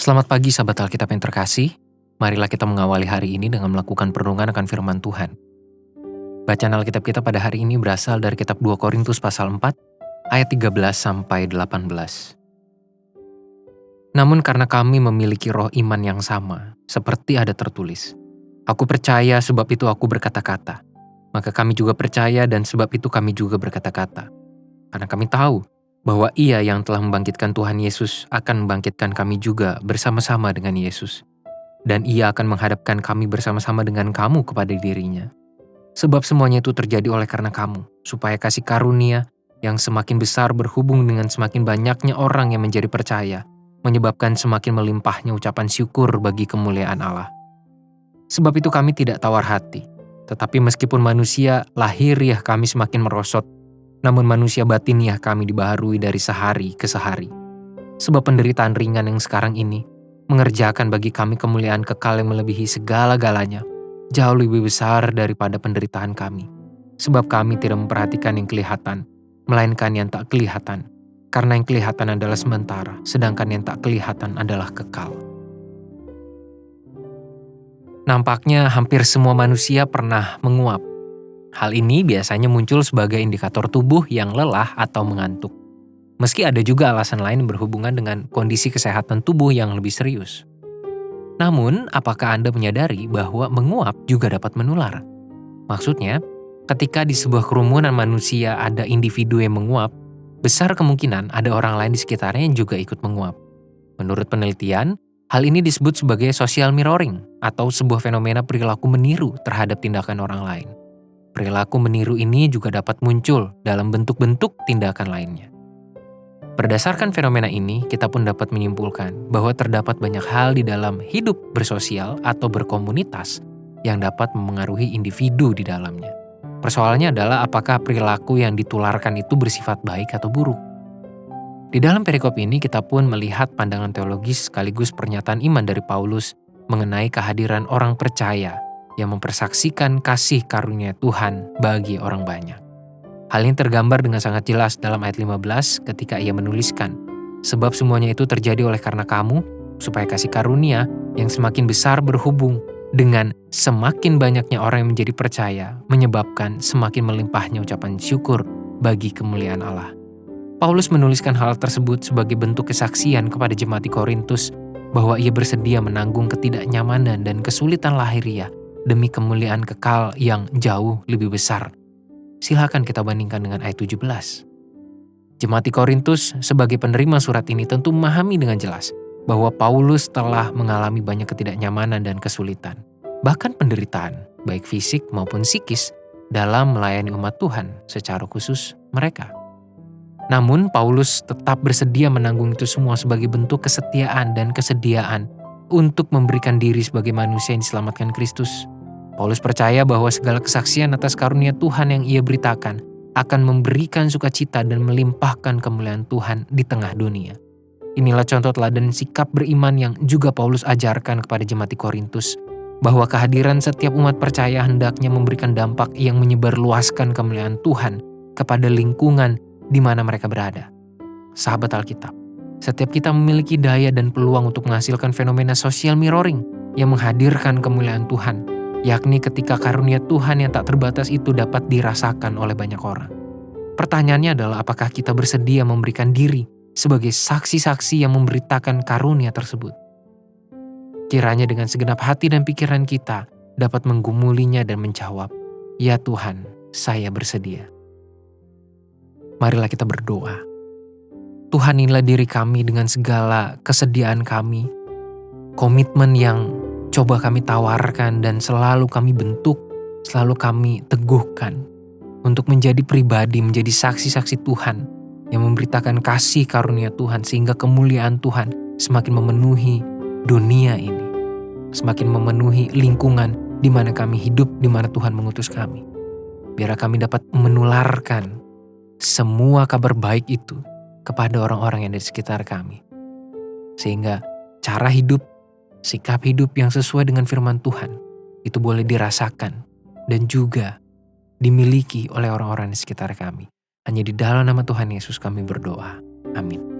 Selamat pagi sahabat Alkitab yang terkasih. Marilah kita mengawali hari ini dengan melakukan perenungan akan firman Tuhan. Bacaan Alkitab kita pada hari ini berasal dari kitab 2 Korintus pasal 4 ayat 13 sampai 18. Namun karena kami memiliki roh iman yang sama, seperti ada tertulis, "Aku percaya sebab itu aku berkata-kata." Maka kami juga percaya dan sebab itu kami juga berkata-kata. Karena kami tahu bahwa Ia yang telah membangkitkan Tuhan Yesus akan membangkitkan kami juga bersama-sama dengan Yesus. Dan Ia akan menghadapkan kami bersama-sama dengan kamu kepada dirinya. Sebab semuanya itu terjadi oleh karena kamu, supaya kasih karunia yang semakin besar berhubung dengan semakin banyaknya orang yang menjadi percaya, menyebabkan semakin melimpahnya ucapan syukur bagi kemuliaan Allah. Sebab itu kami tidak tawar hati, tetapi meskipun manusia lahiriah kami semakin merosot, namun manusia batiniah kami dibaharui dari sehari ke sehari. Sebab penderitaan ringan yang sekarang ini mengerjakan bagi kami kemuliaan kekal yang melebihi segala-galanya, jauh lebih besar daripada penderitaan kami. Sebab kami tidak memperhatikan yang kelihatan, melainkan yang tak kelihatan. Karena yang kelihatan adalah sementara, sedangkan yang tak kelihatan adalah kekal. Nampaknya hampir semua manusia pernah menguap. Hal ini biasanya muncul sebagai indikator tubuh yang lelah atau mengantuk. Meski ada juga alasan lain berhubungan dengan kondisi kesehatan tubuh yang lebih serius. Namun, apakah Anda menyadari bahwa menguap juga dapat menular? Maksudnya, ketika di sebuah kerumunan manusia ada individu yang menguap, besar kemungkinan ada orang lain di sekitarnya yang juga ikut menguap. Menurut penelitian, hal ini disebut sebagai social mirroring atau sebuah fenomena perilaku meniru terhadap tindakan orang lain. Perilaku meniru ini juga dapat muncul dalam bentuk-bentuk tindakan lainnya. Berdasarkan fenomena ini, kita pun dapat menyimpulkan bahwa terdapat banyak hal di dalam hidup bersosial atau berkomunitas yang dapat memengaruhi individu di dalamnya. Persoalannya adalah apakah perilaku yang ditularkan itu bersifat baik atau buruk. Di dalam perikop ini kita pun melihat pandangan teologis sekaligus pernyataan iman dari Paulus mengenai kehadiran orang percaya yang mempersaksikan kasih karunia Tuhan bagi orang banyak. Hal ini tergambar dengan sangat jelas dalam ayat 15 ketika ia menuliskan, "Sebab semuanya itu terjadi oleh karena kamu, supaya kasih karunia yang semakin besar berhubung dengan semakin banyaknya orang yang menjadi percaya, menyebabkan semakin melimpahnya ucapan syukur bagi kemuliaan Allah." Paulus menuliskan hal tersebut sebagai bentuk kesaksian kepada jemaat di Korintus bahwa ia bersedia menanggung ketidaknyamanan dan kesulitan lahiriah demi kemuliaan kekal yang jauh lebih besar. Silakan kita bandingkan dengan ayat 17. Jemaat di Korintus sebagai penerima surat ini tentu memahami dengan jelas bahwa Paulus telah mengalami banyak ketidaknyamanan dan kesulitan, bahkan penderitaan, baik fisik maupun psikis, dalam melayani umat Tuhan, secara khusus mereka. Namun Paulus tetap bersedia menanggung itu semua sebagai bentuk kesetiaan dan kesediaan untuk memberikan diri sebagai manusia yang diselamatkan Kristus. Paulus percaya bahwa segala kesaksian atas karunia Tuhan yang ia beritakan akan memberikan sukacita dan melimpahkan kemuliaan Tuhan di tengah dunia. Inilah contoh teladan sikap beriman yang juga Paulus ajarkan kepada jemaat di Korintus, bahwa kehadiran setiap umat percaya hendaknya memberikan dampak yang menyebarluaskan kemuliaan Tuhan kepada lingkungan di mana mereka berada. Sahabat Alkitab, setiap kita memiliki daya dan peluang untuk menghasilkan fenomena social mirroring yang menghadirkan kemuliaan Tuhan, yakni ketika karunia Tuhan yang tak terbatas itu dapat dirasakan oleh banyak orang. Pertanyaannya adalah apakah kita bersedia memberikan diri sebagai saksi-saksi yang memberitakan karunia tersebut. Kiranya dengan segenap hati dan pikiran kita dapat menggumulinya dan menjawab, "Ya Tuhan, saya bersedia." Marilah kita berdoa. Tuhan, inilah diri kami dengan segala kesediaan kami, komitmen yang coba kami tawarkan dan selalu kami bentuk, selalu kami teguhkan untuk menjadi pribadi, menjadi saksi-saksi Tuhan yang memberitakan kasih karunia Tuhan sehingga kemuliaan Tuhan semakin memenuhi dunia ini, semakin memenuhi lingkungan di mana kami hidup, di mana Tuhan mengutus kami. Biar kami dapat menularkan semua kabar baik itu kepada orang-orang yang ada di sekitar kami. Sehingga cara hidup, sikap hidup yang sesuai dengan firman Tuhan itu boleh dirasakan dan juga dimiliki oleh orang-orang di sekitar kami. Hanya di dalam nama Tuhan Yesus kami berdoa. Amin.